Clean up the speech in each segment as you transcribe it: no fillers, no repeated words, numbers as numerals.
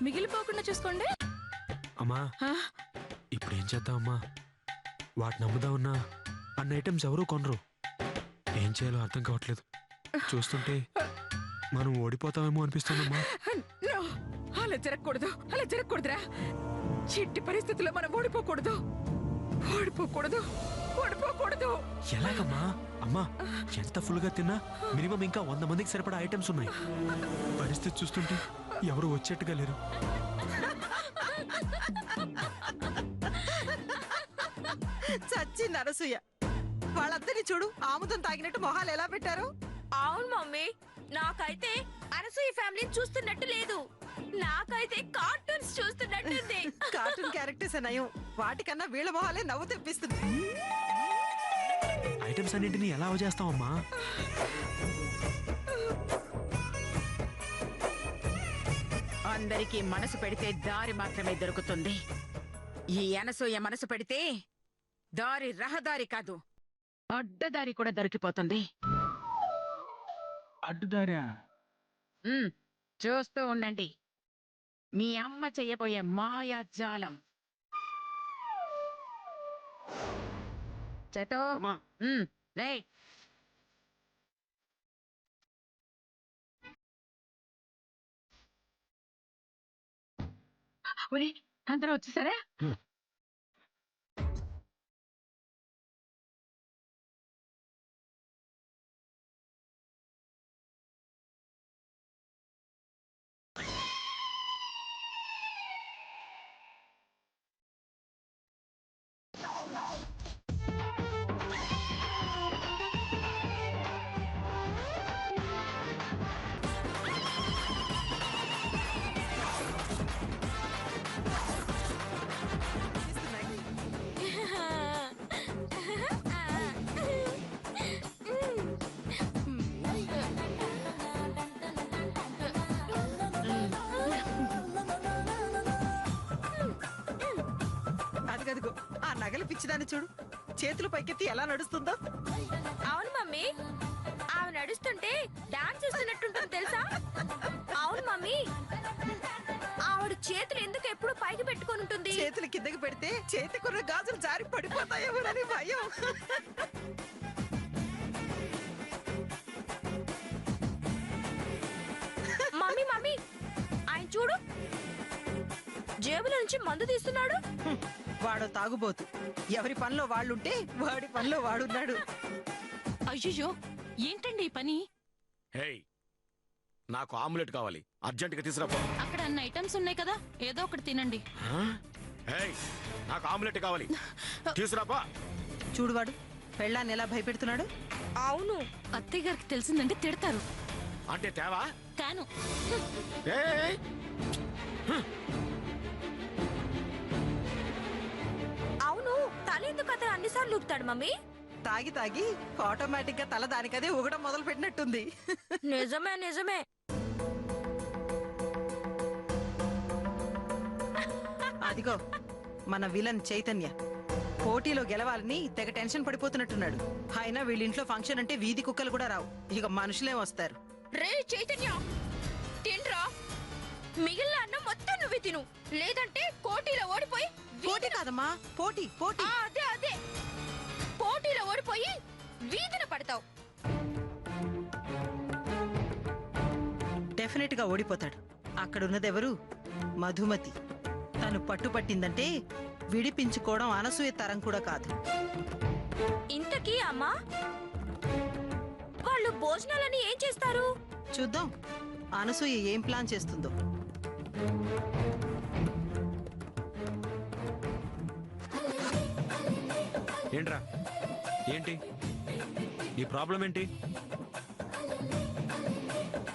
మిగిలిపోకుండా చూసుకోండి. అమ్మా ఇప్పుడు ఏం చేద్దామమ్మా? వాటిని అమ్ముదామన్నా అన్న ఐటమ్స్ ఎవరూ కొనరు. ఏం చేయాలో అర్థం కావట్లేదు. చూస్తుంటే మనం ఓడిపోతామేమో అనిపిస్తుందమ్మా. అలా జరగకూడదురా. చిట్టి పరిస్థితుల్లో మనం ఓడిపోకూడదు. ఎలాగమ్మా? అమ్మా ఎంత ఫుల్ గా తిన్నా మినిమం ఇంకా 100 మందికి సరిపడా ఐటమ్స్ ఉన్నాయి. పరిస్థితి చూస్తుంటే ఎవరు వచ్చేట్టుగా లేరు. చచ్చింది అనసూయ. వాళ్ళందరినీ చూడు, ఆముదం తాగినట్టు మొహాలు ఎలా పెట్టారు. అవును మమ్మీ, నాకైతే అనసూయ ఫ్యామిలీని చూస్తున్నట్టు లేదు. నాకైతే కార్టూన్స్ చూస్తున్నట్టుంది. కార్టూన్ క్యారెక్టర్స్ నయం, వాటికన్నా వీళ్ళ మొహాలే నవ్వు తెప్పిస్తుంది. ఐటమ్స్ అన్నింటినీ ఎలా చేస్తావమ్మా? అందరికీ మనసు పెడితే దారి మాత్రమే దొరుకుతుంది. ఈ అనసూయ మనసు పెడితే దారి రహదారి కాదు, అడ్డదారి కూడా దొరికిపోతుంది. అడ్డుదారా? చూస్తూ ఉండండి, మీ అమ్మ చెయ్యబోయే మాయాజాలం. చెటో రే, అందరూ వచ్చేసారా? అదిగదిగో ఆ నగలు పిచ్చిదాన్ని చూడు, చేతులు పైకెత్తి ఎలా నడుస్తుందో. అవును మమ్మీ, ఆమె నడుస్తుంటే డాన్స్ చేస్తున్నట్టుంటుంది తెలుసా? అవును మమ్మీ, ఆవిడ చేతులు ఎందుకు ఎప్పుడు పైకి పెట్టుకొని ఉంటుంది? చేతులు కిందకి పెడితే చేతికున్న గాజులు జారి పడిపోతాయేమోనని భయం. మమ్మీ మమ్మీ, ఆయన చూడు, జేబుల నుంచి మందు తీస్తున్నాడు. వాడో తాగుబోతు, ఎవరి పనిలో వాళ్ళుంటే వాడి పనిలో వాడున్నాడు. అయ్యో ఏంటండి ఈ పని? హేయ్, నాకు ఆమ్లెట్ కావాలి, అర్జెంటుగా తీసుకురాపో. అక్కడ అన్ని ఐటమ్స్ ఉన్నాయి కదా, ఏదో ఒకటి తినండి. హేయ్, నాకు ఆమ్లెట్ కావాలి, తీసుకురాపా. చూడువాడు పెళ్ళాన్ని ఎలా భయపెడుతున్నాడు. అవును, అత్తయ్య గారికి తెలిసిందంటే తిడతారు. అంటే తేవా? తాను ఏయ్, అవును, తల ఎందుకు అతను అన్నిసార్లు ఊపుతాడు మమ్మీ? తాగి తాగి ఆటోమేటిక్ గా తల దానికదే ఊగడం మొదలు పెట్టినట్టుంది. నిజమే నిజమే. అదిగో మన విలన్ చైతన్య పోటీలో గెలవాలని తెగ టెన్షన్ పడిపోతున్నట్టున్నాడు. అయినా వీళ్ళింట్లో ఫంక్షన్ అంటే వీధి కుక్కలు కూడా రావు, ఇక మనుషులే వస్తారు. రే చైతన్య, తినరా, మిగిలిన అన్నం మొత్తం నువ్వే తిను, లేదంటే పోటీలో ఓడిపోయి. పోటీ కాదమ్మా, పోటీ పోటీ. అదే అదే, పోటీలో ఓడిపోయి వీధిన పడతావు. డెఫినెట్ గా ఓడిపోతాడు. అక్కడున్నదెవరు? మధుమతి. తను పట్టుపట్టిందంటే విడిపించుకోవడం అనసూయ తరం కూడా కాదు. ఇంతకీ అమ్మా, వాళ్ళు భోజనాలని ఏం చేస్తారు? చూద్దాం అనసూయ ఏం ప్లాన్ చేస్తుందో. ఏంట్రా, ఏంటి ఈ ప్రాబ్లం ఏంటి?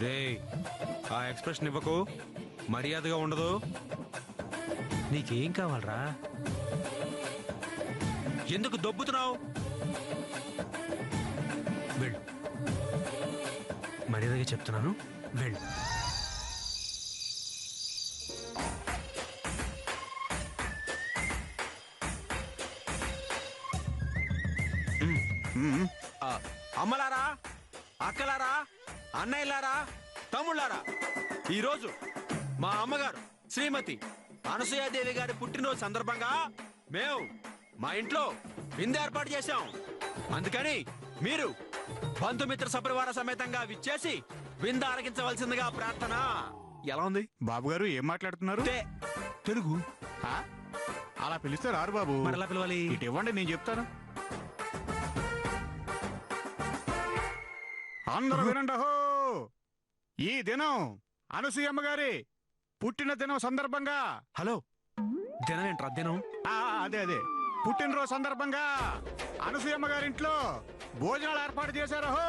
రే, ఆ ఎక్స్ప్రెషన్ ఇవ్వకు, మర్యాదగా ఉండదు. నీకేం కావాలరా? ఎందుకు దొబ్బుతున్నావు? వెళ్ళు, మర్యాదగా చెప్తున్నాను, వెళ్ళు. అమ్మలారా, అక్కలారా, అన్నయ్యలారా, తమ్ముళ్ళారా, ఈరోజు మా అమ్మగారు శ్రీమతి అనసూయాదేవి గారి పుట్టినరోజు సందర్భంగా మేము మా ఇంట్లో విందు ఏర్పాటు చేశాం. అందుకని మీరు బంధుమిత్ర సపరివార సమేతంగా విచ్చేసి విందు ఆరగించవలసిందిగా ప్రార్థన. ఎలా ఉంది బాబు గారు ఏం మాట్లాడుతున్నారు? తెలుగు ఆ? అలా పిలిస్తే రారు బాబు. మరి ఎలా పిలవాలి? ఇటు ఇవ్వండి, నేను చెప్తాను. అందరూ వినండి హో. ఈ దినం అనసూయమ్మ గారి పుట్టిన దినం సందర్భంగా హలో, దినం ఏంట్రా దినం? అదే పుట్టినరోజు సందర్భంగా అనసూయమ్మ గారింట్లో భోజనాలు ఏర్పాటు చేశారు హో.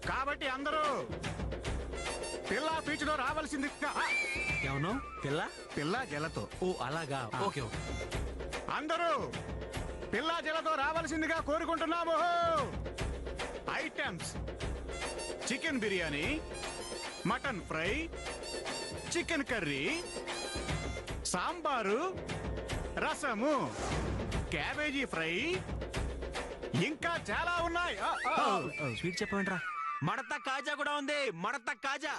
కాబట్టి అందరూ పిల్ల పీచులో రావాల్సింది. ఏమను పిల్ల? పిల్ల జలతో. ఓ అలాగా, ఓకే ఓకే. అందరూ పిల్ల జలతో రావాల్సిందిగా కోరుకుంటున్నాము. Items: chicken biryani, mutton fry, chicken curry, sambar, రసము, క్యాబేజీ ఫ్రై, ఇంకా చాలా ఉన్నాయి. స్వీట్ చెప్పమంటారా? మడత కాజా కూడా ఉంది. మడత కాజా.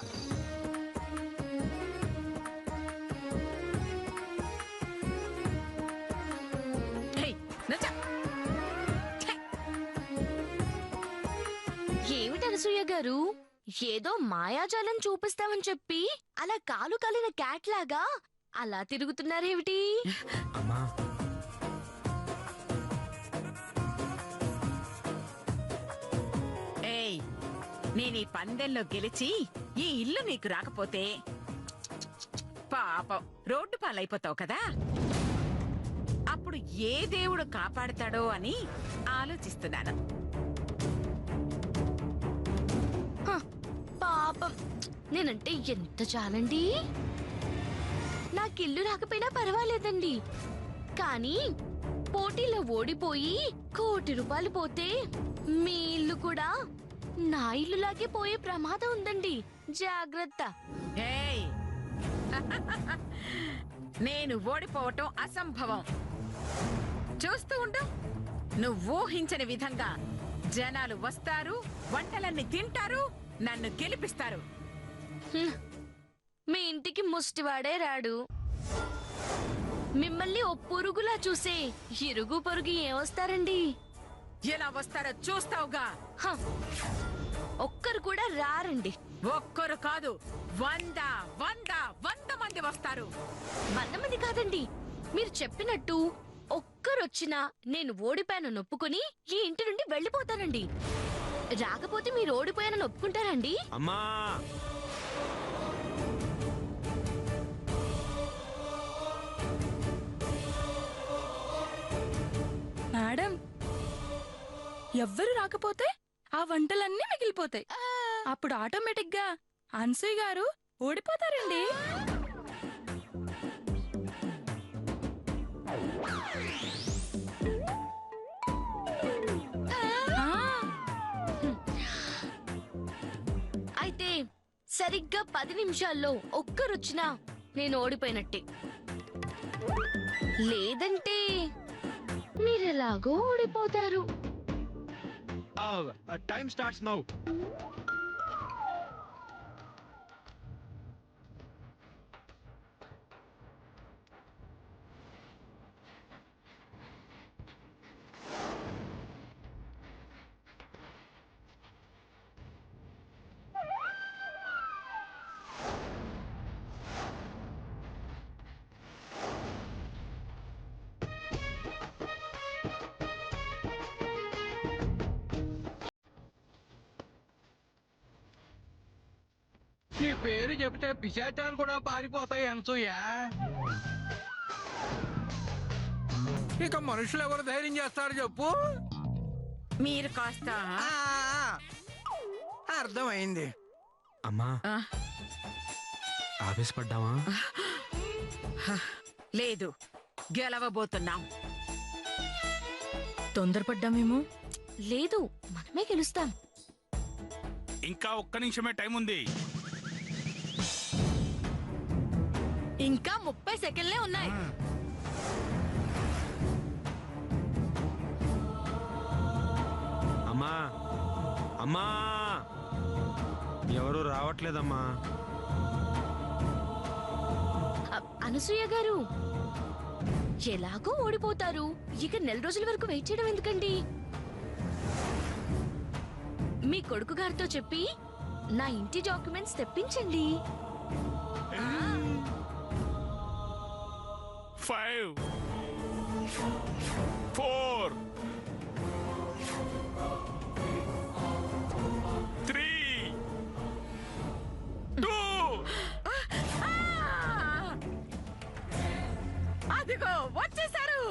హే, నచ్చ. ఏమిటి అనసూయ గారు, ఏదో మాయాజాలం చూపిస్తామని చెప్పి అలా కాలు కాలిన క్యాట్ లాగా అలా తిరుగుతున్నారేమిటి? అమ్మా, ఏయ్, నేను ఈ పందెంలో గెలిచి ఈ ఇల్లు నీకు రాకపోతే పాపం రోడ్డు పాలైపోతావు కదా. అప్పుడు ఏ దేవుడు కాపాడతాడో అని ఆలోచిస్తున్నాను. హ, పాపం, నేనంటే ఎంత చాలండి. నాకిల్లు రాకపోయినా పర్వాలేదండి, కానీ పోటీలో ఓడిపోయి ₹1,00,00,000 పోతే మీ ఇల్లు కూడా నా ఇల్లులాగే పోయే ప్రమాదం ఉందండి. జాగ్రత్త. ఏయ్, నేను ఓడిపోవటం అసంభవం. చూస్తూ ఉండు, నువ్వు ఊహించని విధంగా జనాలు వస్తారు, వంటలన్నీ తింటారు, నన్ను గెలిపిస్తారు. హ్మ్. మీ ఇంటికి ముష్టివాడే రాడు. మిమ్మల్ని ఓ పురుగులా చూసే ఇరుగు పొరుగు ఏమొస్తారండి? ఎలా వస్తారో చూస్తావుగా. హ, ఒక్కరు కూడా రారండి. ఒక్కరు కాదు, 100 మంది వస్తారు. 100 మంది కాదండి, మీరు చెప్పినట్టు ఒక్కరొచ్చినా నేను ఓడిపోయానని ఒప్పుకొని ఈ ఇంటి నుండి వెళ్ళిపోతానండి. రాకపోతే మీరు ఓడిపోయానని ఒప్పుకుంటారండి? అమ్మా, మేడం, ఎవ్వరు రాకపోతే ఆ వంటలన్నీ మిగిలిపోతాయి. అప్పుడు ఆటోమేటిక్ గా అనసూయ గారు ఓడిపోతారండి. అయితే సరిగ్గా 10 నిమిషాల్లో ఒక్కరొచ్చినా నేను ఓడిపోయినట్టే. లేదంటే మీరెలాగో ఓడిపోతారు. Time starts now. నీ పేరు చెప్తే పిశాచాలు కూడా పారిపోతాయి అనసూయ. ఇక మనుషులు ఎవరు ధైర్యం చేస్తారు చెప్పు? మీరు కాస్త అర్థమైంది. అమ్మా, ఆ, ఆవేశపడ్డావా? లేదు, గెలవబోతున్నాం. తొందరపడ్డామేమో. లేదు, మనమే గెలుస్తాం. ఇంకా ఒక్క నిమిషమే టైం ఉంది. ఇంకా 30 సెకండ్లే ఉన్నాయి. అమ్మా, అమ్మా, ఎవరు రావట్లేదమ్మా. అనసూయ గారు ఎలాగో ఓడిపోతారు, ఇక నెల రోజుల వరకు వెయిట్ చేయడం ఎందుకండి? మీ కొడుకు గారితో చెప్పి నా ఇంటి డాక్యుమెంట్స్ తెప్పించండి. 5 4 3 2 అదిగో వచ్చేసారు.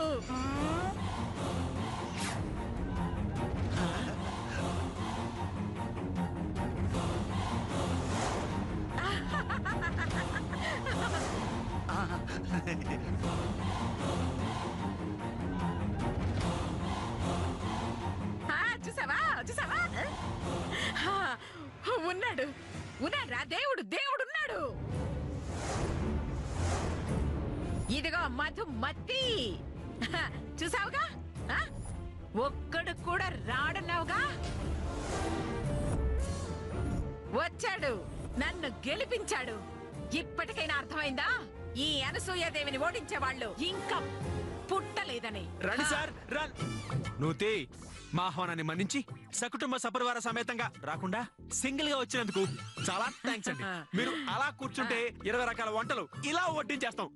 చూసావా చూసావా? ఉన్నాడు ఉన్నాడ్రా, దేవుడు దేవుడున్నాడు. ఇదిగో మధుమతి, చూసావుగా? ఒక్కడు కూడా రాడన్నావుగా, వచ్చాడు, నన్ను గెలిపించాడు. ఇప్పటికైనా అర్థమైందా ఈ అనసూయాదేవిని ఓడించే వాళ్ళు ఇంకా పుట్టలేదని? రండి సార్ రన్. నూతి మా ఆహ్వానాన్ని మన్నించి సకుటుంబ సపరివార సమేతంగా రాకుండా సింగిల్ గా వచ్చినందుకు చాలా థ్యాంక్స్ అండి. మీరు అలా కూర్చుంటే 20 రకాల వంటలు ఇలా వడ్డించేస్తాం.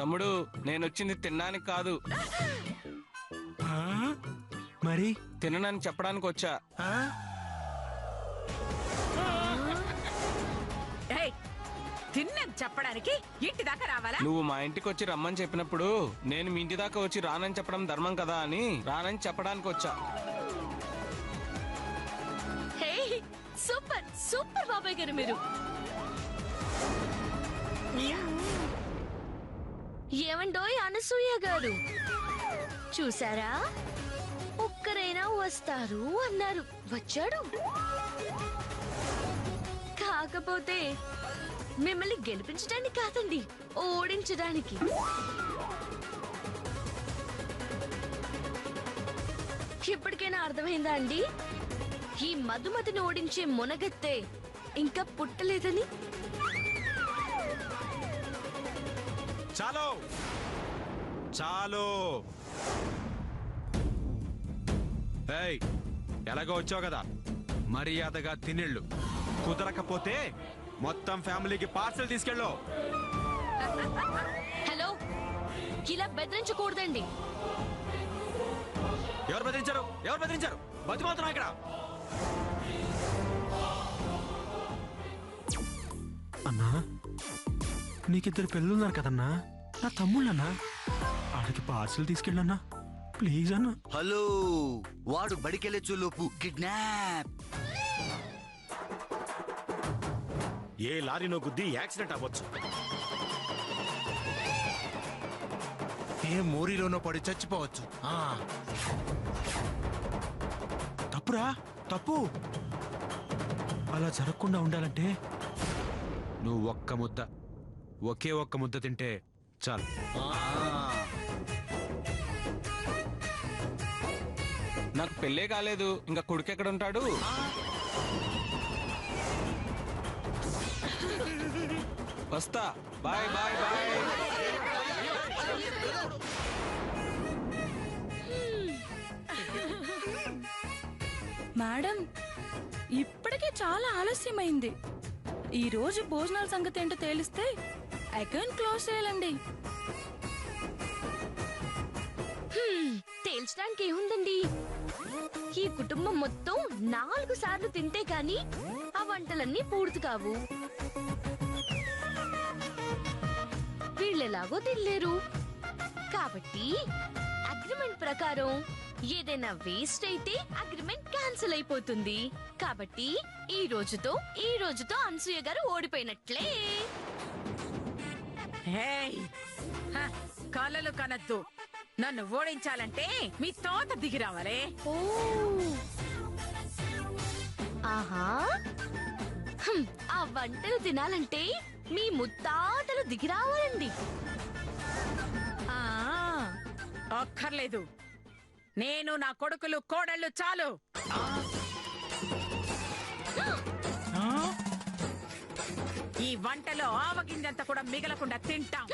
తమ్ముడు, నేను వచ్చింది తినడానికి కాదు, మరి తిననని చెప్పడానికి వచ్చా. తిన్నని చెప్పడానికి ఇంటి దాకా రావాలా? నువ్వు మా ఇంటికి వచ్చి రమ్మని చెప్పినప్పుడు నేను మీ ఇంటి దాకా వచ్చి రానని చెప్పడం ధర్మం కదా అని రానని చెప్పడానికి వచ్చా. సూపర్ సూపర్ బాబాయ్ గారు మీరు. ఏమండోయ్ అనసూయ గారు, చూసారా? ఒక్కరైనా వస్తారు అన్నారు, వచ్చాడు. కాకపోతే మిమ్మల్ని గెలిపించడానికి కాదండి, ఓడించడానికి. ఇప్పటికైనా అర్థమైందా అండి? ఈ మధుమతిని ఓడించే మునగత్తే ఇంకా పుట్టలేదని. చాలు చాలు. ఏయ్, ఎలాగో వచ్చావు కదా, మర్యాదగా తినేళ్ళు. కుదరకపోతే మొత్తం ఫ్యామిలీకి పార్సల్ తీసుకెళ్ళు. హలో, ఇలా బెదిరించకూడదండి. ఎవరు బెదిరించారు? ఎవరు బెదిరించారు? బతిమాలుతున్నాం ఇక్కడ. అన్నా, నీకిద్దరు పిల్లలున్నారు కదన్నా, నా తమ్ముళ్ళన్నా. ఆడికి పార్సల్ తీసుకెళ్ళన్నా ప్లీజ్ అన్నా. హలో, వాడు బడికెళ్ళే చూలోపు కిడ్నాప్. ఏ లారీనో గుద్ది యాక్సిడెంట్ అవ్వచ్చు. ఏ మోరీలోనో పడి చచ్చిపోవచ్చు. తప్పురా, తప్పు. అలా జరగకుండా ఉండాలంటే నువ్వు ఒకే ఒక్క ముద్ద తింటే చాలు. నాకు పెళ్ళే కాలేదు, ఇంకా కొడుకు ఎక్కడ ఉంటాడు? వస్తా, బాయ్ బాయ్ బాయ్. మేడం, ఇప్పటికే చాలా ఆలస్యమైంది. ఈ రోజు భోజనాల సంగతి ఏంటో తేలిస్తే అకౌంట్ క్లోజ్ చేయాలండి. తేల్చడానికి ఏముందండి? ఈ కుటుంబం మొత్తం 4 సార్లు తింటే కాని ఆ వంటలన్నీ పూర్తి కావు. వీళ్ళెలాగో తినలేరు కాబట్టి అగ్రిమెంట్ ప్రకారం ఏదైనా వేస్ట్ అయితే అగ్రిమెంట్ క్యాన్సిల్ అయిపోతుంది. కాబట్టి ఈ రోజుతో అనసూయ గారు ఓడిపోయినట్లే. కలలు కనద్దు. నన్ను ఓడించాలంటే మీ తోట దిగి రావాలి. ఆహా, ఆ వంటలు తినాలంటే మీ ముత్తాతలు దిగి రావాలండి. అక్కర్లేదు, నేను నా కొడుకులు కోడళ్ళు చాలు. ఈ వంటలో ఆవగింజంత కూడా మిగలకుండా తింటాం.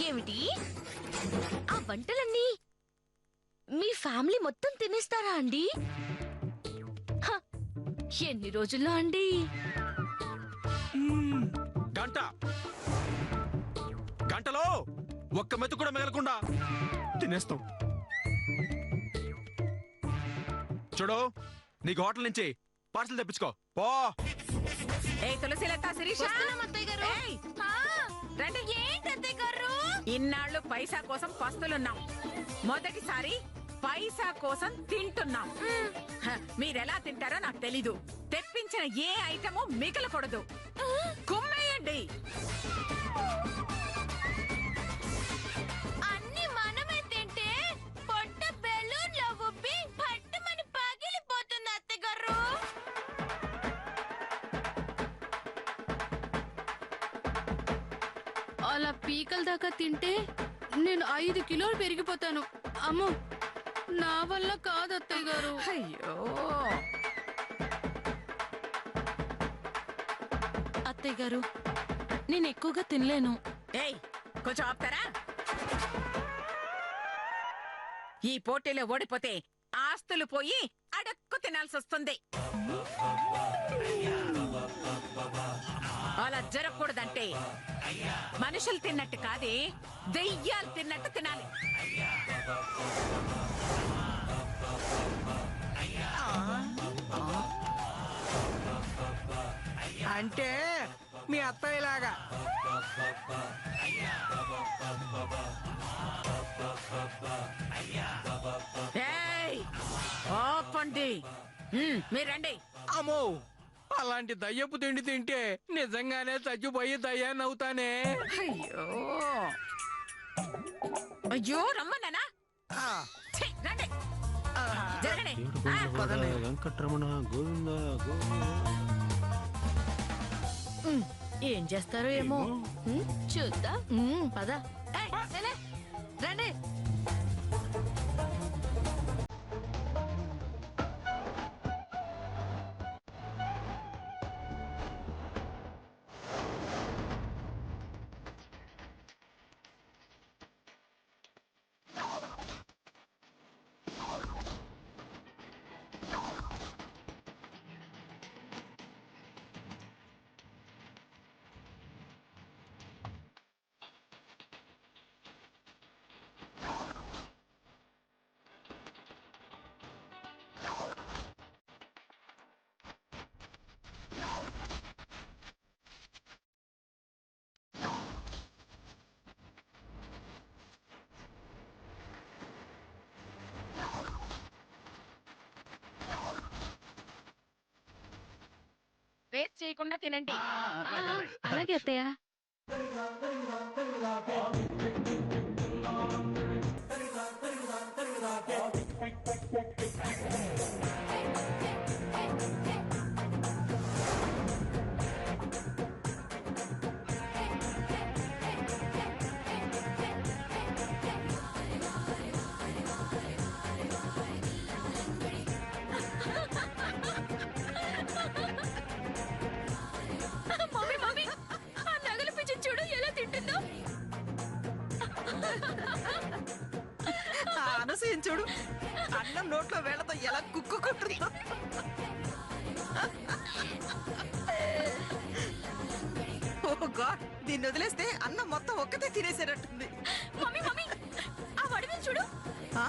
ఏమిటి ఆ వంటలన్నీ మీ ఫ్యామిలీ మొత్తం తినేస్తారా అండి? హ, ఎన్ని రోజుల్లో అండి? గంటలో ఒక్క మెతు కూడా మిగలకుండా తినేస్తాం. చూడు, నీకు హోటల్ నుంచి పార్సల్ తెప్పించుకో పో. ఏ తులసిలత, శిరీష, ఏయ్, రండి. ఇన్నాళ్ళు పైసా కోసం పస్తులున్నాం, మొదటిసారి పైసా కోసం తింటున్నాం. మీరెలా తింటారో నాకు తెలీదు. తెప్పించిన ఏ ఐటము మిగలకూడదు. కుమ్మేయండి. అన్ని మనమే తింటే పొట్ట బెలూన్లో ఉబ్బి పట్టుమని పగిలిపోతుంది అత్తగారు. అలా పీకల దాకా తింటే నేను 5 కిలోలు పెరిగిపోతాను. అమ్మో, నా వల్ల కాదు అత్తయ్య గారు. అయ్యో, అత్తయ్య గారు, నేను ఎక్కువగా తినలేను. ఏయ్, కొంచెం ఆపుతారా? ఈ పోటీలో ఓడిపోతే ఆస్తులు పోయి అడక్కు తినాల్సి వస్తుంది. అలా జరగకూడదంటే మనుషులు తిన్నట్టు కాదే, దెయ్యాలు తిన్నట్టు తినాలి. అంటే మీ అత్తయ్యలాగా. ఏయ్, ఆపండి. మీరండి. అమ్మో, అలాంటి దయ్యపు తిండి తింటే నిజంగానే చచ్చిపోయి దయ్యాన్ని అవుతానే. అయ్యో అయ్యో, రమ్మన్నానా? ఛీ, రండి. జరగండి. వెంకటరమణ గోవింద. ఏం చేస్తారో ఏమో. చూద్దాం. పద. రండి. వేస్ట్ చేయకుండా తినండి. అలాగే అత్తయ్య. చూడు ఎలా తింటుందో. అనసూయం చూడు, అన్నం నోట్లో వేళతో ఎలా కుక్కుంటుందో. ఓ గాడ్, దీన్ని వదిలేస్తే అన్నం మొత్తం ఒక్కతే తినేసేటట్టుంది. మమ్మీ మమ్మీ, ఆ వడిని చూడు. ఆ?